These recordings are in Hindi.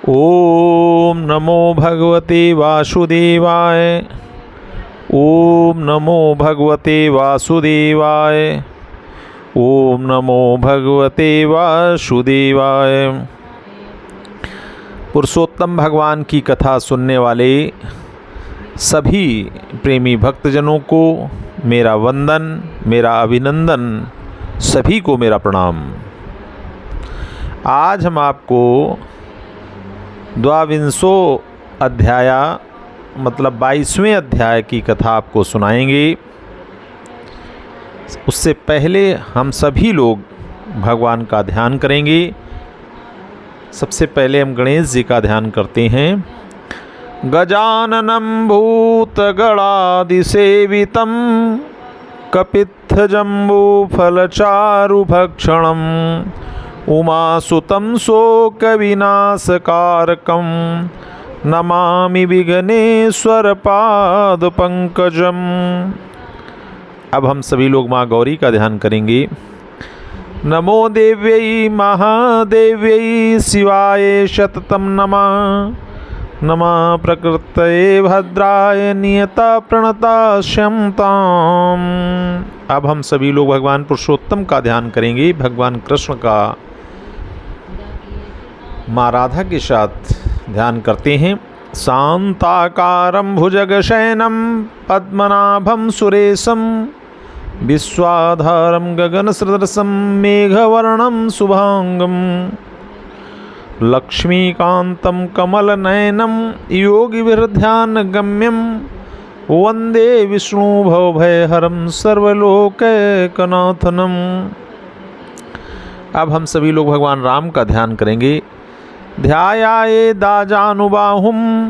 ओम नमो भगवते वासुदेवाय। ओम नमो भगवते वासुदेवाय। ओम नमो भगवते वासुदेवाय। पुरुषोत्तम भगवान की कथा सुनने वाले सभी प्रेमी भक्तजनों को मेरा वंदन, मेरा अभिनंदन, सभी को मेरा प्रणाम। आज हम आपको द्वाविंशो अध्याय मतलब 22वें अध्याय की कथा आपको सुनाएंगे। उससे पहले हम सभी लोग भगवान का ध्यान करेंगे। सबसे पहले हम गणेश जी का ध्यान करते हैं। गजाननं भूतगणादिसेवितं कपित्थजम्बूफलचारुभक्षणम् उमासुतं शोकविनाशकारकं नमामि विघ्नेश्वरपादपङ्कजम्। अब हम सभी लोग माँ गौरी का ध्यान करेंगे। नमो देव्यै महादेव्यै शिवाय शततं नमः। नमः प्रकृतये भद्राय नियता प्रणतास्यताम्। अब हम सभी लोग भगवान पुरुषोत्तम का ध्यान करेंगे। भगवान कृष्ण का माँ राधा के साथ ध्यान करते हैं। शांताकारं भुजगशयनं पद्मनाभं सुरेशं विश्वाधारं गगनसदृशं मेघवर्णं शुभांगं लक्ष्मीकान्तं कमलनयनं योगिभिर्ध्यानगम्यं वन्दे विष्णुभवभयहरं सर्वलोकैकनाथनम्। अब हम सभी लोग भगवान राम का ध्यान करेंगे। ध्यायाये दाजानुबाहुं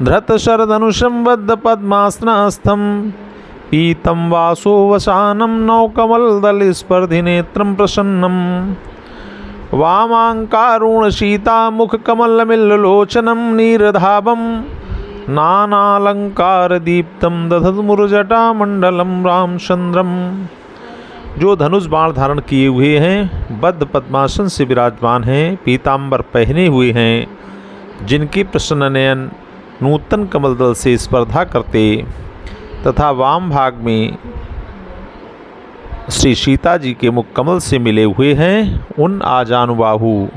धृतशरधनुषं बद्धपद्मासनस्थं पीतं वासोवसानं नवकमलदलस्पर्धिनेत्रं प्रसन्नं वामाङ्कारुणसीतामुखकमलमिल्लोचनं नीरधावं नानालंकारदीप्तं दधमुर्जटामण्डलं रामचन्द्रम्। जो धनुष बाण धारण किए हुए हैं, बद्ध पद्मासन से विराजमान हैं, पीतांबर पहने हुए हैं, जिनके प्रसन्न नयन नूतन कमलदल से स्पर्धा करते तथा वाम भाग में श्री सीता जी के मुख कमल से मिले हुए हैं, उन आजानुबाहु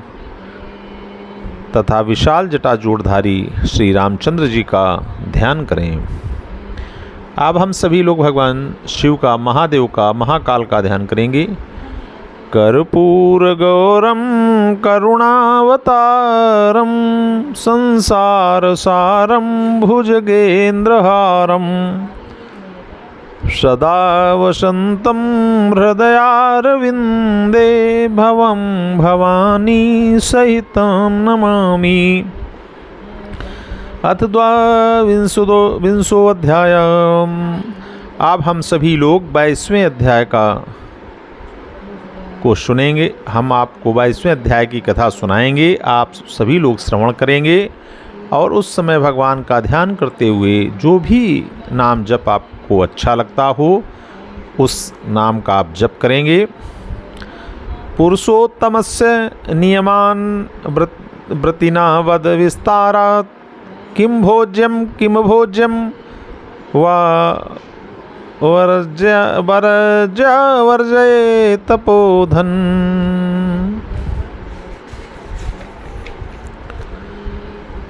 तथा विशाल जटाजूड़धारी श्री रामचंद्र जी का ध्यान करें। अब हम सभी लोग भगवान शिव का, महादेव का, महाकाल का ध्यान करेंगे। कर्पूर गौरम करुणावतारम संसार सारम भुजगेन्द्रहारम सदा वसंतं हृदयारविंदे भवं भवानी सहितं नमामि। अथ द्वाविंशो अध्याय। अब हम सभी लोग 22वें अध्याय को सुनेंगे। हम आपको 22वें अध्याय की कथा सुनाएंगे। आप सभी लोग श्रवण करेंगे और उस समय भगवान का ध्यान करते हुए जो भी नाम जप आपको अच्छा लगता हो उस नाम का आप जप करेंगे। पुरुषोत्तमस्य नियमान व्रतिना वद विस्तारात् किं भोज्यं वर्जये तपोधन।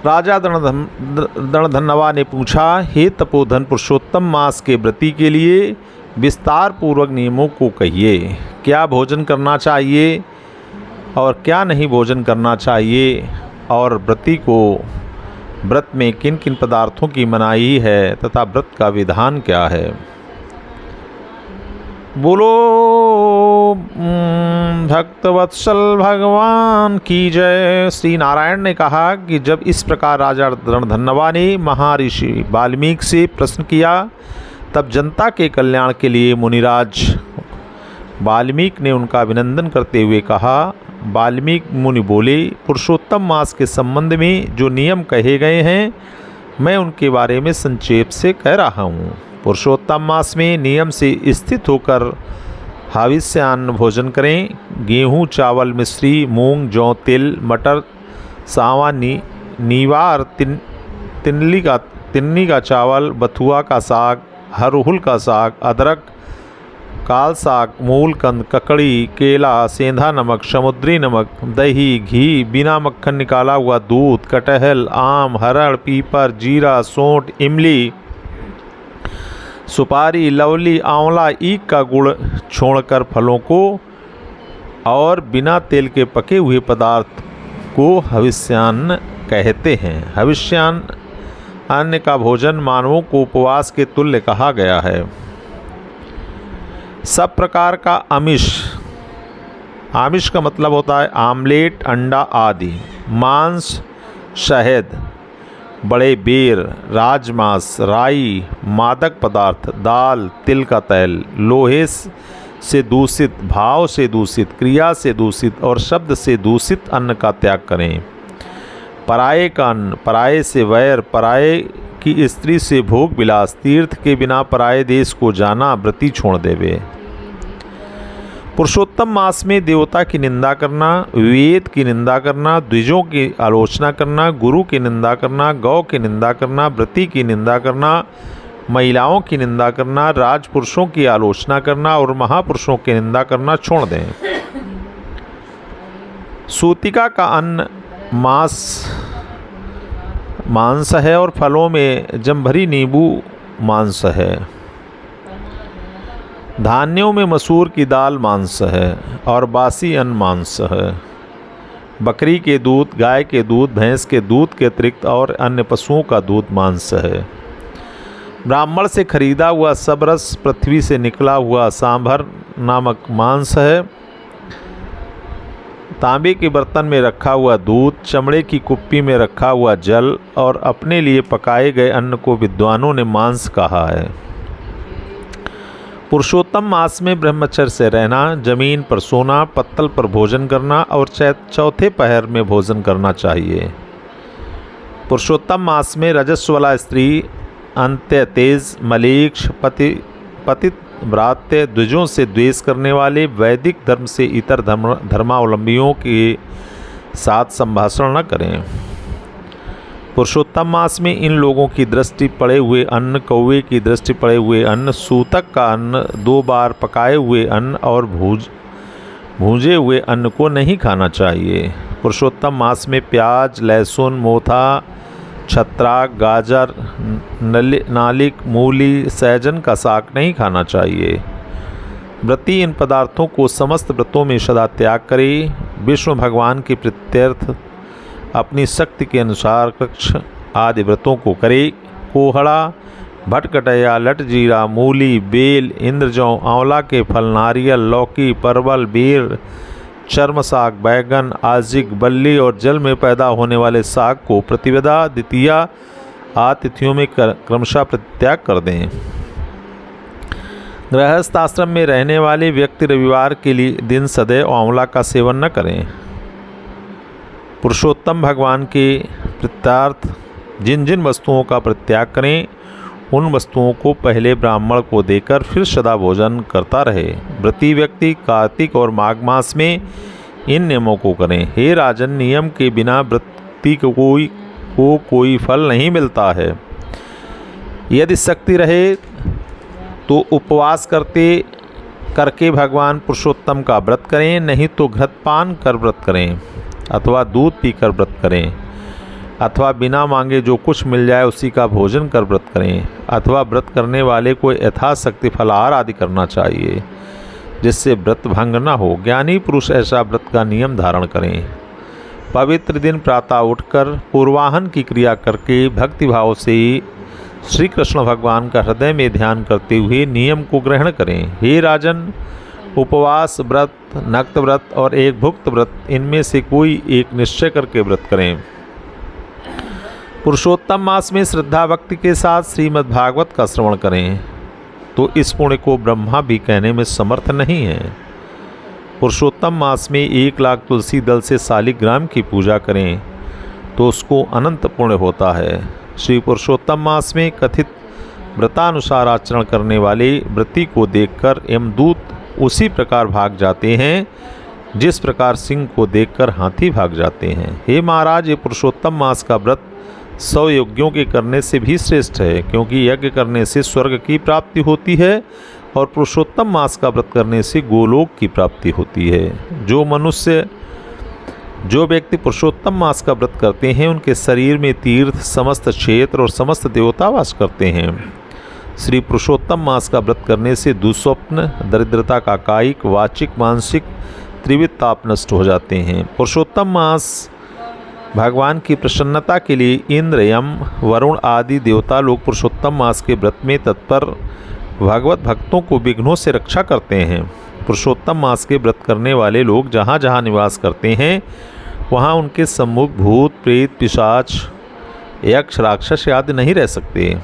राजा दणधन्वा ने पूछा, हे तपोधन, पुरुषोत्तम मास के व्रती के लिए विस्तार पूर्वक नियमों को कहिए। क्या भोजन करना चाहिए और क्या नहीं भोजन करना चाहिए, और व्रती को व्रत में किन किन पदार्थों की मनाही है तथा व्रत का विधान क्या है। बोलो भक्तवत्सल भगवान की जय। श्री नारायण ने कहा कि जब इस प्रकार राजा रणधन्वा ने महर्षि वाल्मीकि से प्रश्न किया, तब जनता के कल्याण के लिए मुनिराज वाल्मीकि ने उनका अभिनंदन करते हुए कहा। वाल्मीकि मुनि बोले, पुरुषोत्तम मास के संबंध में जो नियम कहे गए हैं, मैं उनके बारे में संक्षेप से कह रहा हूँ। पुरुषोत्तम मास में नियम से स्थित होकर हविष्यान्न भोजन करें। गेहूँ, चावल, मिश्री, मूंग, जौ, तिल, मटर, सावानी नीवार, तिन्नी का चावल, बथुआ का साग, हरहुल का साग, अदरक, काल साग, मूलकंद, ककड़ी, केला, सेंधा नमक, समुद्री नमक, दही, घी, बिना मक्खन निकाला हुआ दूध, कटहल, आम, हरड़, पीपर, जीरा, सौंठ, इमली, सुपारी, लवली, आंवला, ईख का गुड़ छोड़कर फलों को और बिना तेल के पके हुए पदार्थ को हविष्यान्न कहते हैं। हविष्यान्न अन्न का भोजन मानवों को उपवास के तुल्य कहा गया है। सब प्रकार का आमिष, आमिष का मतलब होता है आमलेट, अंडा आदि, मांस, शहद, बड़े बेर, राजमांस, राई, मादक पदार्थ, दाल, तिल का तेल, लोहे से दूषित, भाव से दूषित, क्रिया से दूषित और शब्द से दूषित अन्न का त्याग करें। पराये का अन्न, पराये से वैर, पराये की स्त्री से भोग विलास, तीर्थ के बिना पराये देश को जाना, व्रती छोड़ देवे। पुरुषोत्तम मास में देवता की निंदा करना, वेद की निंदा करना, द्विजों की आलोचना करना, गुरु की निंदा करना, गौ की निंदा करना, व्रती की निंदा करना, महिलाओं की निंदा करना, राजपुरुषों की आलोचना करना और महापुरुषों की निंदा करना छोड़ दें। सूतिका का अन्न मांस है और फलों में जमभरी नींबू मांस है। धान्यों में मसूर की दाल मांस है और बासी अन्न मांस है। बकरी के दूध, गाय के दूध, भैंस के दूध के अतिरिक्त और अन्य पशुओं का दूध मांस है। ब्राह्मण से खरीदा हुआ सब रस, पृथ्वी से निकला हुआ सांभर नामक मांस है। तांबे के बर्तन में रखा हुआ दूध, चमड़े की कुप्पी में रखा हुआ जल और अपने लिए पकाए गए अन्न को विद्वानों ने मांस कहा है। पुरुषोत्तम मास में ब्रह्मचर्य से रहना, जमीन पर सोना, पत्तल पर भोजन करना और चौथे पहर में भोजन करना चाहिए। पुरुषोत्तम मास में रजस्व वाला स्त्री, अंत्य तेज, मलेच्छ, पतिव्रात्य, द्विजों से द्वेष करने वाले, वैदिक धर्म से इतर धर्मावलंबियों के साथ संभाषण न करें। पुरुषोत्तम मास में इन लोगों की दृष्टि पड़े हुए अन्न, कौवे की दृष्टि पड़े हुए अन्न, सूतक का अन्न, 2 बार पकाए हुए अन्न और भूंजे हुए अन्न को नहीं खाना चाहिए। पुरुषोत्तम मास में प्याज, लहसुन, मोथा, छत्राक, गाजर, नालिक, मूली, सहजन का साग नहीं खाना चाहिए। व्रती इन पदार्थों को समस्त व्रतों में सदा त्याग करे। विष्णु भगवान के प्रीत्यर्थ अपनी शक्ति के अनुसार कक्ष आदि व्रतों को करे। कोहड़ा, भटकटैया, लटजीरा, मूली, बेल, इंद्रजौ, आंवला के फल, नारियल, लौकी, परवल, बेर, चर्म साग, बैगन, आजिक, बल्ली और जल में पैदा होने वाले साग को प्रतिपदा, द्वितीया आदि तिथियों में क्रमशः परित्याग कर दें। गृहस्थ आश्रम में रहने वाले व्यक्ति रविवार के लिए दिन सदैव आंवला का सेवन न करें। पुरुषोत्तम भगवान के प्रीत्यार्थ जिन जिन वस्तुओं का परित्याग करें, उन वस्तुओं को पहले ब्राह्मण को देकर फिर सदा भोजन करता रहे। व्रती व्यक्ति कार्तिक और माघ मास में इन नियमों को करें। हे राजन, नियम के बिना व्रती को कोई फल नहीं मिलता है। यदि शक्ति रहे तो उपवास करके भगवान पुरुषोत्तम का व्रत करें, नहीं तो घृतपान कर व्रत करें अथवा दूध पीकर व्रत करें, अथवा बिना मांगे जो कुछ मिल जाए उसी का भोजन कर व्रत करें, अथवा व्रत करने वाले को यथाशक्ति फलाहार आदि करना चाहिए जिससे व्रत भंग न हो। ज्ञानी पुरुष ऐसा व्रत का नियम धारण करें। पवित्र दिन प्रातः उठकर पूर्वाहन की क्रिया करके भक्तिभाव से श्री कृष्ण भगवान का हृदय में ध्यान करते हुए नियम को ग्रहण करें। हे राजन, उपवास व्रत, नक्त व्रत और एक भुक्त व्रत, इनमें से कोई एक निश्चय करके व्रत करें। पुरुषोत्तम मास में श्रद्धा भक्ति के साथ श्रीमद् भागवत का श्रवण करें तो इस पुण्य को ब्रह्मा भी कहने में समर्थ नहीं है। पुरुषोत्तम मास में 1 लाख तुलसी दल से शालिग्राम की पूजा करें तो उसको अनंत पुण्य होता है। श्री पुरुषोत्तम मास में कथित व्रतानुसार आचरण करने वाले व्रती को देखकर यमदूत उसी प्रकार भाग जाते हैं जिस प्रकार सिंह को देखकर हाथी भाग जाते हैं। हे महाराज, ये पुरुषोत्तम मास का व्रत 100 यज्ञों के करने से भी श्रेष्ठ है, क्योंकि यज्ञ करने से स्वर्ग की प्राप्ति होती है और पुरुषोत्तम मास का व्रत करने से गोलोक की प्राप्ति होती है। जो व्यक्ति पुरुषोत्तम मास का व्रत करते हैं, उनके शरीर में तीर्थ, समस्त क्षेत्र और समस्त देवता वास करते हैं। श्री पुरुषोत्तम मास का व्रत करने से दुस्वप्न, दरिद्रता का कायिक, वाचिक, मानसिक त्रिविध ताप नष्ट हो जाते हैं। पुरुषोत्तम मास भगवान की प्रसन्नता के लिए इंद्र, यम, वरुण आदि देवता लोग पुरुषोत्तम मास के व्रत में तत्पर भागवत भक्तों को विघ्नों से रक्षा करते हैं। पुरुषोत्तम मास के व्रत करने वाले लोग जहाँ जहाँ निवास करते हैं, वहाँ उनके सम्मुख भूत, प्रेत, पिशाच, यक्ष, राक्षस आदि नहीं रह सकते।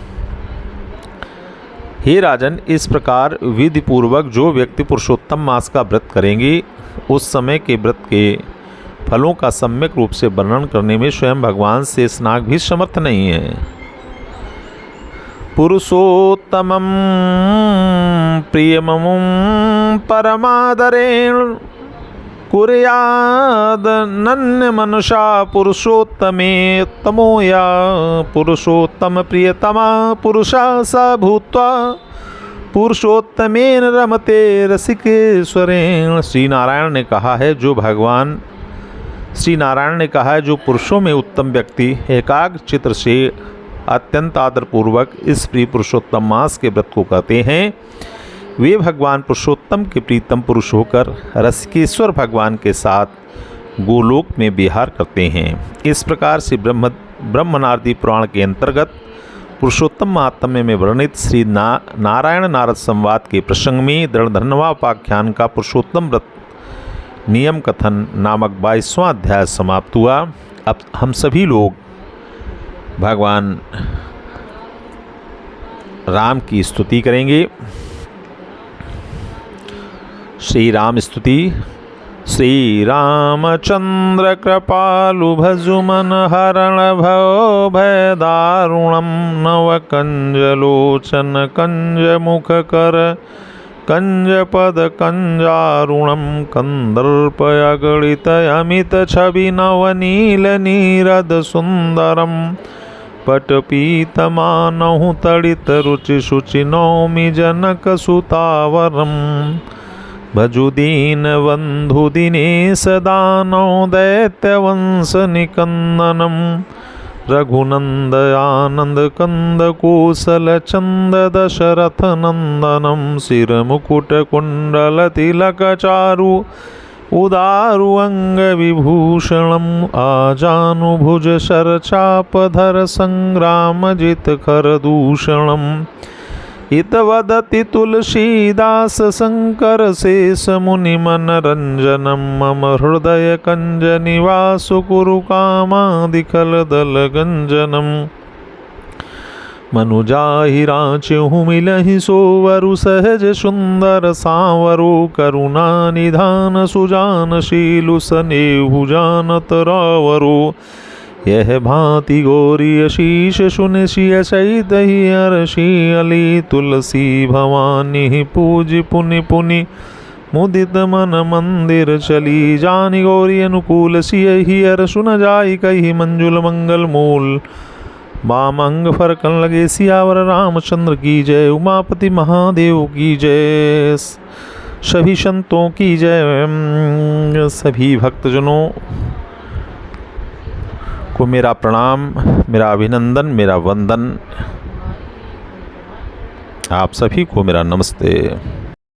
हे राजन, इस प्रकार विधि पूर्वक जो व्यक्ति पुरुषोत्तम मास का व्रत करेंगे, उस समय के व्रत के फलों का सम्यक रूप से वर्णन करने में स्वयं भगवान शेषनाग भी समर्थ नहीं है। पुरुषोत्तमं प्रियममुं परमादरेण कुर्यादनन्य मनुषा पुरुषोत्तमे तमोया पुरुषोत्तम प्रियतमा पुरुषा स भूत्वा पुरुषोत्तमेन रमते रसिकेश्वरेण। श्री नारायण ने कहा है, जो पुरुषों में उत्तम व्यक्ति एकाग्र चित्र से अत्यंत आदरपूर्वक इस प्रिय पुरुषोत्तम मास के व्रत को करते हैं, वे भगवान पुरुषोत्तम के प्रीतम पुरुष होकर रसिकेश्वर भगवान के साथ गोलोक में विहार करते हैं। इस प्रकार से ब्रह्मनारदी पुराण के अंतर्गत पुरुषोत्तम महात्म्य में वर्णित श्री नारायण नारद संवाद के प्रसंग में दृढ़धन्वा उपाख्यान का पुरुषोत्तम व्रत नियम कथन नामक 22वां अध्याय समाप्त हुआ। अब हम सभी लोग भगवान राम की स्तुति करेंगे। श्री राम स्तुति। श्री रामचंद्र कृपालु भजुमन हरण भव भय दारुणम नव कंजलोचन कंज मुख कर कंज पद कंजारुणम कंदर्पयगणित अमित छवि नवनील नीरद सुंदरम पटपीतमानहु तड़ित रुचि शुचि नौमि जनक सुतावरम भजु दीन बंधु दिनेश दानव दैत्य वंश निकंदनम रघुनंद आनंद कंद कौशल चंद दशरथ नंदनम सिर मुकुट कुंडल तिलक चारु उदारु अंग विभूषणम आजानुभुज शर चापधर संग्राम जित खर दूषणम इत वदति तुलसीदास शंकर शेष मुनि मन रंजनम मम हृदय कंज निवासु कुरु कामादिकल दल गंजनम मनुजाहि राचहु मिलहि सोवरु सहज सुंदर सांवरो करुणा निधान सुजान शीलु सनेहु जानत रावरो यह भांति गौरी शीश सुनिशिय सहित ही हर्षि अली तुलसी भवानी पूज पुनि पुनि मुदित मन मंदिर चली जानि गौरी अनुकूल सिय ही हर सुन जाई कही मंजुल मंगल मूल बाम अंग फरकन लगे सियावर रामचंद्र की जय। उमापति महादेव की जय। सभी संतों की जय। सभी भक्तजनों को मेरा प्रणाम, मेरा अभिनंदन, मेरा वंदन। आप सभी को मेरा नमस्ते।